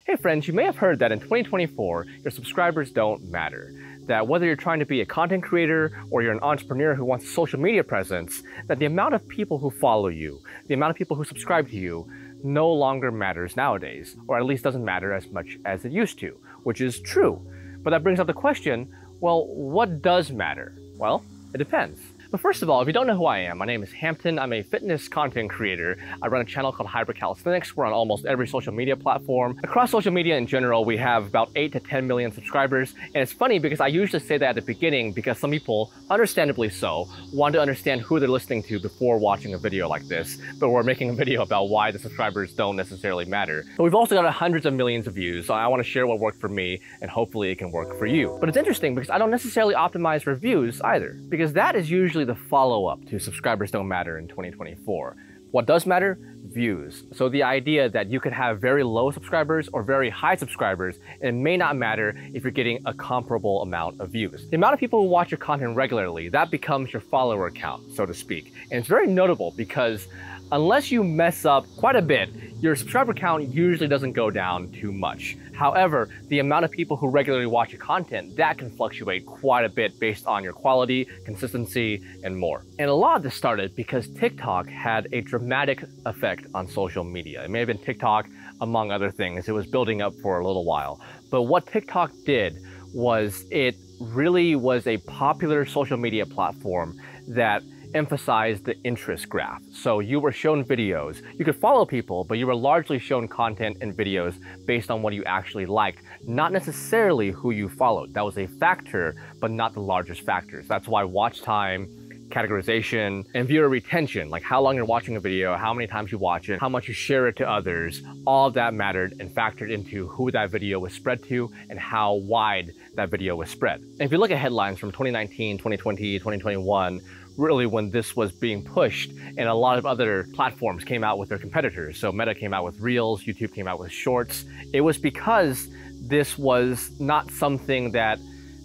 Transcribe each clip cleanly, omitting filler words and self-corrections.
Hey friends, you may have heard that in 2024, your subscribers don't matter. That whether you're trying to be a content creator or you're an entrepreneur who wants a social media presence, that the amount of people who follow you, the amount of people who subscribe to you, no longer matters nowadays, or at least doesn't matter as much as it used to, which is true. But that brings up the question, well, what does matter? Well, it depends. But first of all, if you don't know who I am, my name is Hampton. I'm a fitness content creator. I run a channel called Calisthenics. We're on almost every social media platform. Across social media in general, we have about 8 to 10 million subscribers. And it's funny because I usually say that at the beginning because some people, understandably so, want to understand who they're listening to before watching a video like this. But we're making a video about why the subscribers don't necessarily matter. But we've also got hundreds of millions of views, so I want to share what worked for me, and hopefully it can work for you. But it's interesting because I don't necessarily optimize for views either, because that is usually the follow-up to subscribers don't matter in 2024. What does matter? Views. So the idea that you could have very low subscribers or very high subscribers, and it may not matter if you're getting a comparable amount of views. The amount of people who watch your content regularly, that becomes your follower count, so to speak. And it's very notable because unless you mess up quite a bit, your subscriber count usually doesn't go down too much. However, the amount of people who regularly watch your content, that can fluctuate quite a bit based on your quality, consistency, and more. And a lot of this started because TikTok had a dramatic effect on social media. It may have been TikTok, among other things. It was building up for a little while. But what TikTok did was it really was a popular social media platform that emphasized the interest graph. So you were shown videos. You could follow people, but you were largely shown content and videos based on what you actually liked, not necessarily who you followed. That was a factor, but not the largest factors. That's why watch time, categorization, and viewer retention, like how long you're watching a video, how many times you watch it, how much you share it to others, all of that mattered and factored into who that video was spread to and how wide that video was spread. And if you look at headlines from 2019, 2020, 2021, really when this was being pushed and a lot of other platforms came out with their competitors. So Meta came out with Reels, YouTube came out with Shorts. It was because this was not something that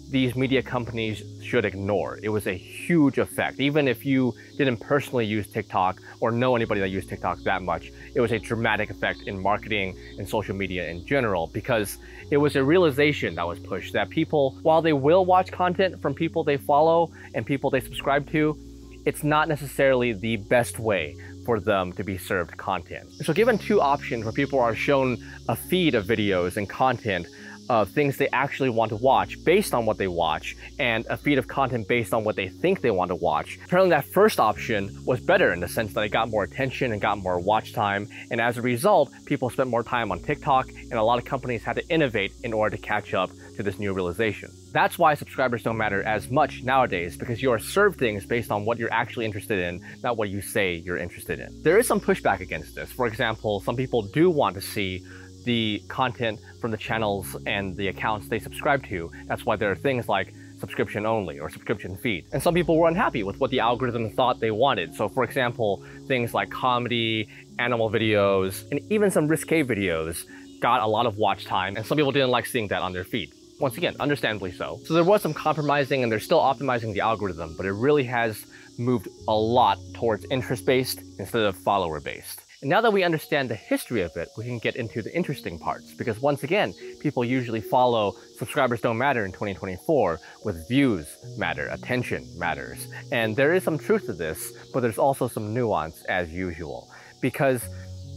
these media companies should ignore. It was a huge effect. Even if you didn't personally use TikTok or know anybody that used TikTok that much, it was a dramatic effect in marketing and social media in general, because it was a realization that was pushed that people, while they will watch content from people they follow and people they subscribe to, it's not necessarily the best way for them to be served content. So given two options where people are shown a feed of videos and content of things they actually want to watch based on what they watch, and a feed of content based on what they think they want to watch. Apparently that first option was better in the sense that it got more attention and got more watch time, and as a result, people spent more time on TikTok, and a lot of companies had to innovate in order to catch up to this new realization. That's why subscribers don't matter as much nowadays, because you are served things based on what you're actually interested in, not what you say you're interested in. There is some pushback against this. For example, some people do want to see the content from the channels and the accounts they subscribe to. That's why there are things like subscription only or subscription feed. And some people were unhappy with what the algorithm thought they wanted. So for example, things like comedy, animal videos, and even some risque videos got a lot of watch time, and some people didn't like seeing that on their feed. Once again, understandably so. So there was some compromising, and they're still optimizing the algorithm, but it really has moved a lot towards interest-based instead of follower-based. And now that we understand the history of it, we can get into the interesting parts, because once again, people usually follow subscribers don't matter in 2024 with views matter, attention matters. And there is some truth to this, but there's also some nuance as usual. Because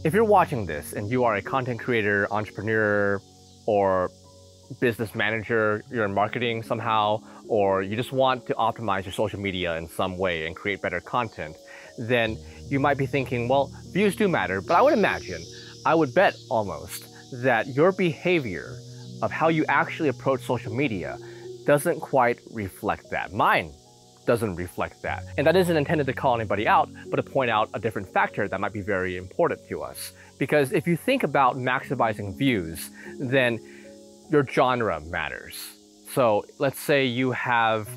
if you're watching this and you are a content creator, entrepreneur, or business manager, you're in marketing somehow, or you just want to optimize your social media in some way and create better content, then you might be thinking, well, views do matter, but I would imagine, I would bet almost, that your behavior of how you actually approach social media doesn't quite reflect that. Mine doesn't reflect that. And that isn't intended to call anybody out, but to point out a different factor that might be very important to us. Because if you think about maximizing views, then your genre matters. So let's say you have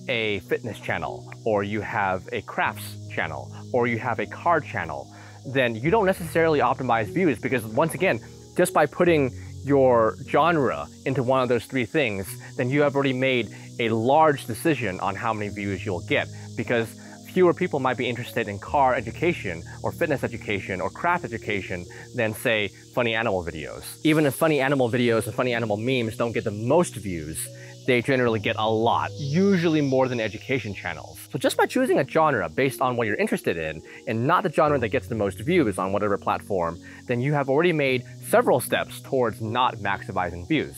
a fitness channel, or you have a crafts channel, or you have a car channel, then you don't necessarily optimize views, because once again, just by putting your genre into one of those three things, then you have already made a large decision on how many views you'll get, because fewer people might be interested in car education or fitness education or craft education than, say, funny animal videos. Even if funny animal videos and funny animal memes don't get the most views, they generally get a lot, usually more than education channels. So just by choosing a genre based on what you're interested in, and not the genre that gets the most views on whatever platform, then you have already made several steps towards not maximizing views.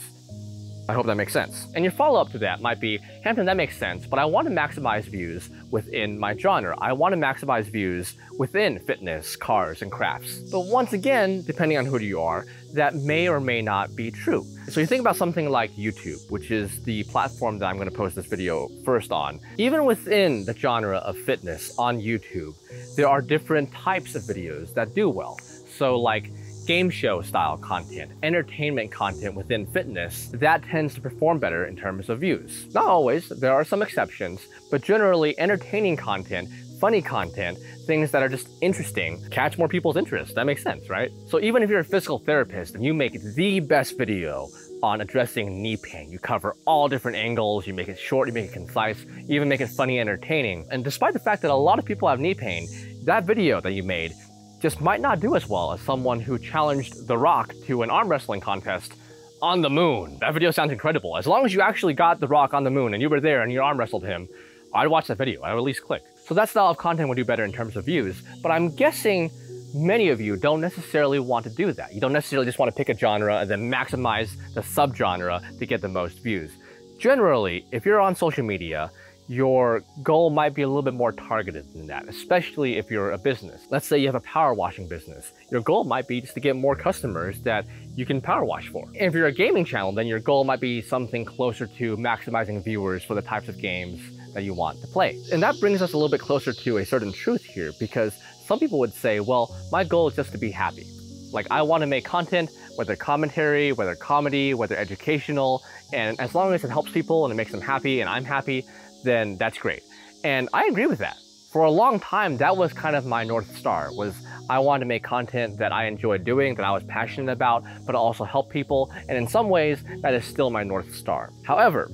I hope that makes sense. And your follow-up to that might be, Hampton, that makes sense, but I want to maximize views within my genre. I want to maximize views within fitness, cars, and crafts. But once again, depending on who you are, that may or may not be true. So you think about something like YouTube, which is the platform that I'm going to post this video first on. Even within the genre of fitness on YouTube, there are different types of videos that do well. So like game show style content, entertainment content within fitness, that tends to perform better in terms of views. Not always, there are some exceptions, but generally entertaining content, funny content, things that are just interesting, catch more people's interest. That makes sense, right? So even if you're a physical therapist and you make the best video on addressing knee pain, you cover all different angles, you make it short, you make it concise, you even make it funny, entertaining. And despite the fact that a lot of people have knee pain, that video that you made just might not do as well as someone who challenged The Rock to an arm wrestling contest on the moon. That video sounds incredible. As long as you actually got The Rock on the moon and you were there and you arm wrestled him, I'd watch that video. I would at least click. So that style of content would do better in terms of views, but I'm guessing many of you don't necessarily want to do that. You don't necessarily just want to pick a genre and then maximize the subgenre to get the most views. Generally, if you're on social media, your goal might be a little bit more targeted than that, especially if you're a business. Let's say you have a power washing business. Your goal might be just to get more customers that you can power wash for. And if you're a gaming channel, then your goal might be something closer to maximizing viewers for the types of games that you want to play. And that brings us a little bit closer to a certain truth here, because some people would say, well, my goal is just to be happy. Like, I want to make content, whether commentary, whether comedy, whether educational, and as long as it helps people and it makes them happy and I'm happy, then that's great. And I agree with that. For a long time, that was kind of my North Star, was I wanted to make content that I enjoyed doing, that I was passionate about, but also help people. And in some ways, that is still my North Star. However,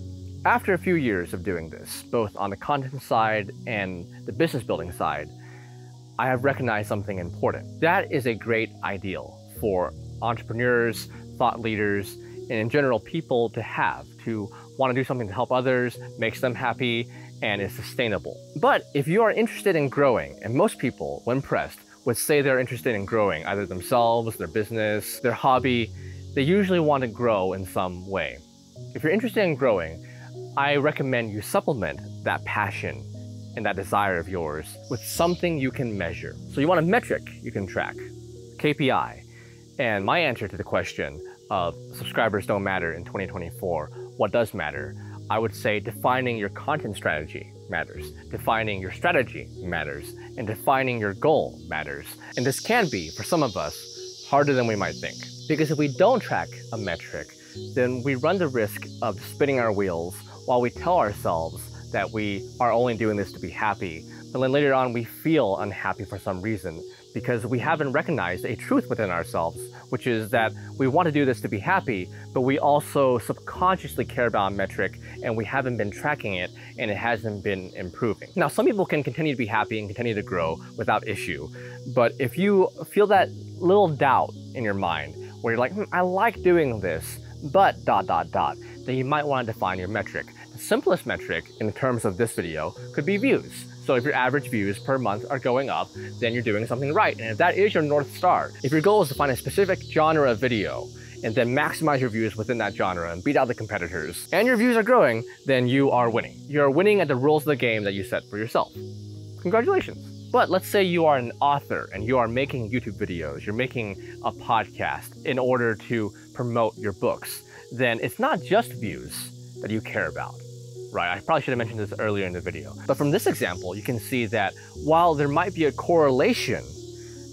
after a few years of doing this, both on the content side and the business building side, I have recognized something important. That is a great ideal for entrepreneurs, thought leaders, and in general, people to have, to want to do something to help others, makes them happy, and is sustainable. But if you are interested in growing, and most people, when pressed, would say they're interested in growing, either themselves, their business, their hobby, they usually want to grow in some way. If you're interested in growing, I recommend you supplement that passion and that desire of yours with something you can measure. So you want a metric you can track, KPI. And my answer to the question of subscribers don't matter in 2024, what does matter? I would say defining your content strategy matters, defining your strategy matters, and defining your goal matters. And this can be, for some of us, harder than we might think. Because if we don't track a metric, then we run the risk of spinning our wheels while we tell ourselves that we are only doing this to be happy. But then later on, we feel unhappy for some reason because we haven't recognized a truth within ourselves, which is that we want to do this to be happy, but we also subconsciously care about a metric and we haven't been tracking it and it hasn't been improving. Now, some people can continue to be happy and continue to grow without issue, but if you feel that little doubt in your mind where you're like, I like doing this, but ... then you might want to define your metric. The simplest metric in terms of this video could be views. So if your average views per month are going up, then you're doing something right. And if that is your North Star, if your goal is to find a specific genre of video and then maximize your views within that genre and beat out the competitors, and your views are growing, then you are winning. You're winning at the rules of the game that you set for yourself. Congratulations. But let's say you are an author and you are making YouTube videos, you're making a podcast in order to promote your books, then it's not just views that you care about. Right, I probably should have mentioned this earlier in the video. But from this example, you can see that while there might be a correlation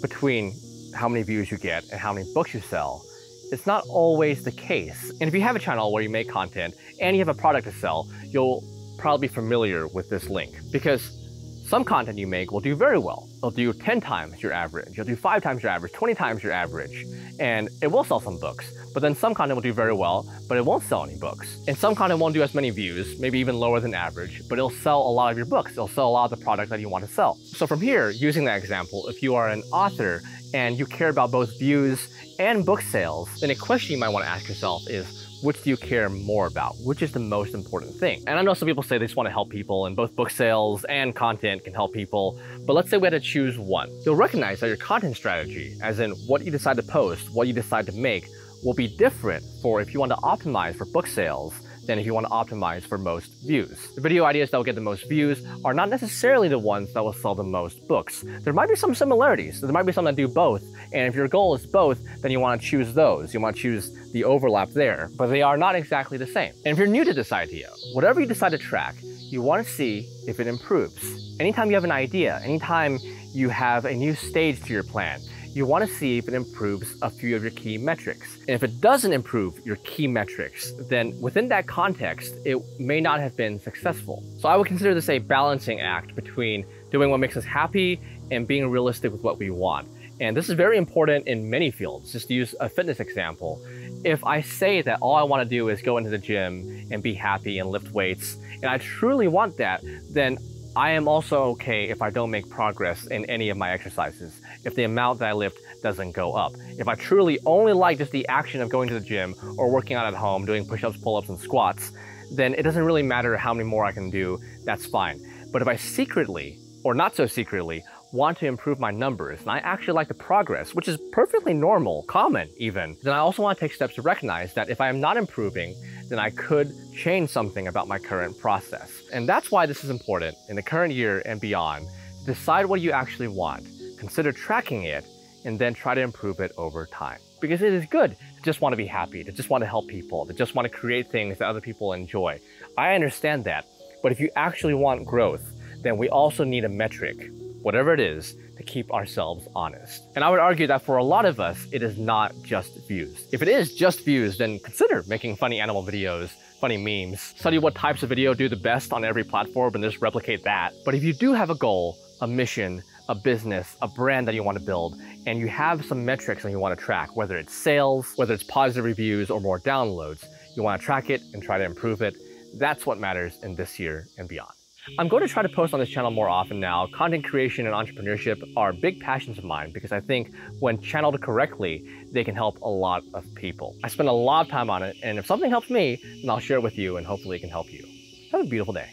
between how many views you get and how many books you sell, it's not always the case. And if you have a channel where you make content and you have a product to sell, you'll probably be familiar with this link because some content you make will do very well It'll do 10 times your average, it'll do 5 times your average, 20 times your average, and it will sell some books. But then some content will do very well, but it won't sell any books. And some content won't do as many views, maybe even lower than average, but it'll sell a lot of your books. It'll sell a lot of the product that you want to sell. So from here, using that example, if you are an author and you care about both views and book sales, then a question you might want to ask yourself is, which do you care more about? Which is the most important thing? And I know some people say they just want to help people, and both book sales and content can help people, but let's say we had to choose one. You'll recognize that your content strategy, as in what you decide to post, what you decide to make, will be different for if you want to optimize for book sales than if you want to optimize for most views. The video ideas that will get the most views are not necessarily the ones that will sell the most books. There might be some similarities. There might be some that do both. And if your goal is both, then you want to choose those. You want to choose the overlap there, but they are not exactly the same. And if you're new to this idea, whatever you decide to track, you want to see if it improves. Anytime you have an idea, anytime you have a new stage to your plan, you want to see if it improves a few of your key metrics. And if it doesn't improve your key metrics, then within that context, it may not have been successful. So I would consider this a balancing act between doing what makes us happy and being realistic with what we want. And this is very important in many fields. Just to use a fitness example, if I say that all I want to do is go into the gym and be happy and lift weights, and I truly want that, then I am also okay if I don't make progress in any of my exercises, if the amount that I lift doesn't go up. If I truly only like just the action of going to the gym or working out at home, doing push-ups, pull-ups, and squats, then it doesn't really matter how many more I can do, that's fine. But if I secretly, or not so secretly, want to improve my numbers, and I actually like the progress, which is perfectly normal, common even, then I also want to take steps to recognize that if I am not improving, then I could change something about my current process. And that's why this is important in the current year and beyond. Decide what you actually want, consider tracking it, and then try to improve it over time. Because it is good to just want to be happy, to just want to help people, to just want to create things that other people enjoy. I understand that, but if you actually want growth, then we also need a metric, whatever it is, to keep ourselves honest. And I would argue that for a lot of us, it is not just views. If it is just views, then consider making funny animal videos, funny memes, study what types of video do the best on every platform and just replicate that. But if you do have a goal, a mission, a business, a brand that you want to build, and you have some metrics that you want to track, whether it's sales, whether it's positive reviews or more downloads, you want to track it and try to improve it. That's what matters in this year and beyond. I'm going to try to post on this channel more often now. Content creation and entrepreneurship are big passions of mine because I think when channeled correctly, they can help a lot of people. I spend a lot of time on it, and if something helps me, then I'll share it with you and hopefully it can help you. Have a beautiful day.